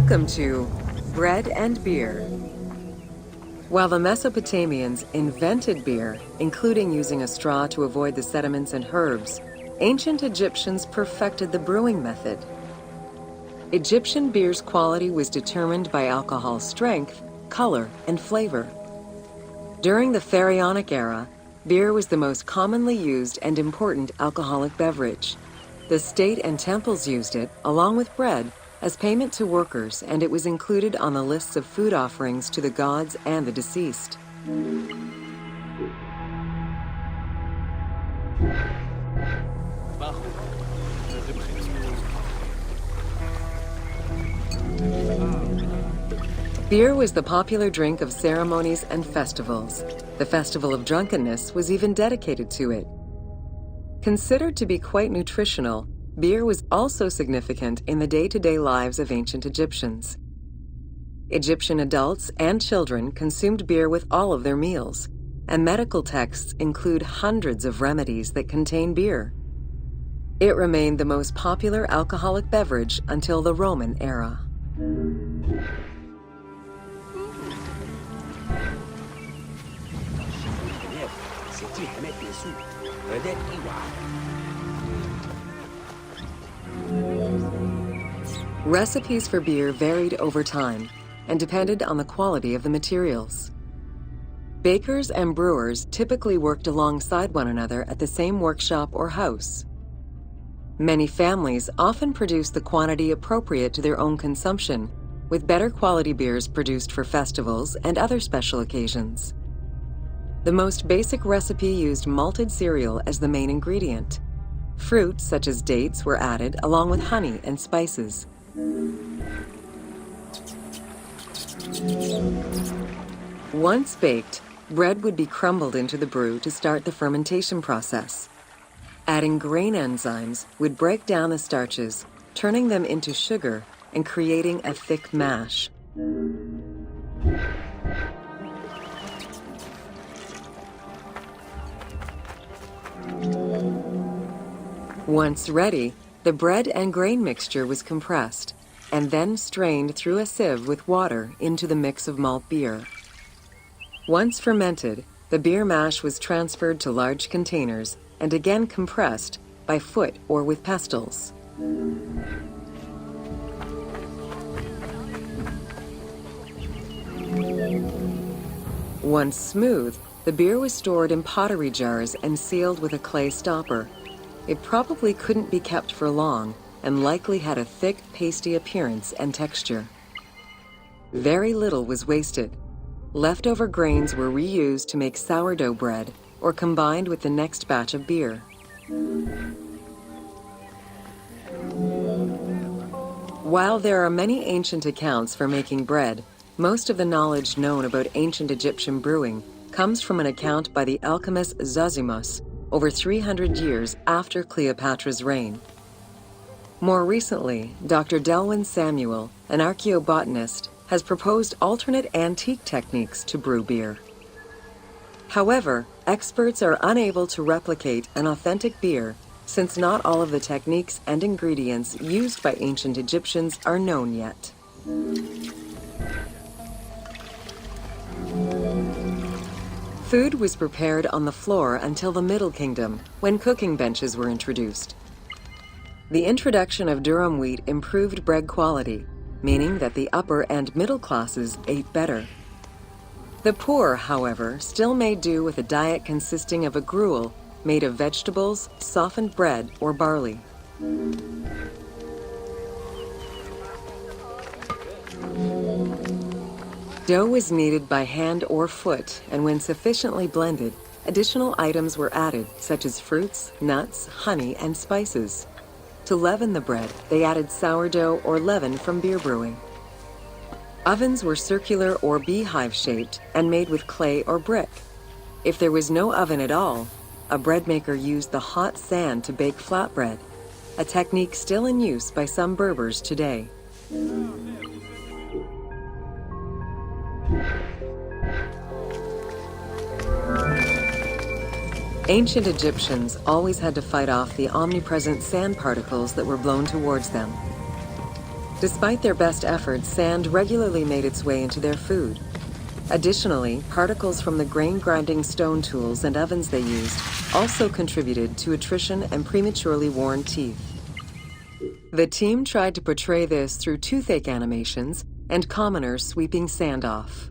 Welcome to Bread and Beer. While the Mesopotamians invented beer, including using a straw to avoid the sediments and herbs, ancient Egyptians perfected the brewing method. Egyptian beer's quality was determined by alcohol strength, color, and flavor. During the Pharaonic era, beer was the most commonly used and important alcoholic beverage. The state and temples used it, along with bread, as payment to workers, and it was included on the lists of food offerings to the gods and the deceased. Beer was the popular drink of ceremonies and festivals. The Festival of Drunkenness was even dedicated to it. Considered to be quite nutritional, beer was also significant in the day-to-day lives of ancient Egyptians. Egyptian adults and children consumed beer with all of their meals, and medical texts include hundreds of remedies that contain beer. It remained the most popular alcoholic beverage until the Roman era. Recipes for beer varied over time and depended on the quality of the materials. Bakers and brewers typically worked alongside one another at the same workshop or house. Many families often produced the quantity appropriate to their own consumption, with better quality beers produced for festivals and other special occasions. The most basic recipe used malted cereal as the main ingredient. Fruits such as dates were added along with honey and spices. Once baked, bread would be crumbled into the brew to start the fermentation process. Adding grain enzymes would break down the starches, turning them into sugar and creating a thick mash. Once ready, the bread and grain mixture was compressed and then strained through a sieve with water into the mix of malt beer. Once fermented, the beer mash was transferred to large containers and again compressed by foot or with pestles. Once smooth, the beer was stored in pottery jars and sealed with a clay stopper. It probably couldn't be kept for long and likely had a thick, pasty appearance and texture. Very little was wasted. Leftover grains were reused to make sourdough bread or combined with the next batch of beer. While there are many ancient accounts for making bread, most of the knowledge known about ancient Egyptian brewing comes from an account by the alchemist Zosimus over 300 years after Cleopatra's reign. More recently, Dr. Delwyn Samuel, an archaeobotanist, has proposed alternate antique techniques to brew beer. However, experts are unable to replicate an authentic beer since not all of the techniques and ingredients used by ancient Egyptians are known yet. Food was prepared on the floor until the Middle Kingdom, when cooking benches were introduced. The introduction of durum wheat improved bread quality, meaning that the upper and middle classes ate better. The poor, however, still made do with a diet consisting of a gruel made of vegetables, softened bread, or barley. Dough was kneaded by hand or foot, and when sufficiently blended, additional items were added, such as fruits, nuts, honey, and spices. To leaven the bread, they added sourdough or leaven from beer brewing. Ovens were circular or beehive-shaped and made with clay or brick. If there was no oven at all, a bread maker used the hot sand to bake flatbread, a technique still in use by some Berbers today. Ancient Egyptians always had to fight off the omnipresent sand particles that were blown towards them. Despite their best efforts, sand regularly made its way into their food. Additionally, particles from the grain-grinding stone tools and ovens they used also contributed to attrition and prematurely worn teeth. The team tried to portray this through toothache animations and commoners sweeping sand off.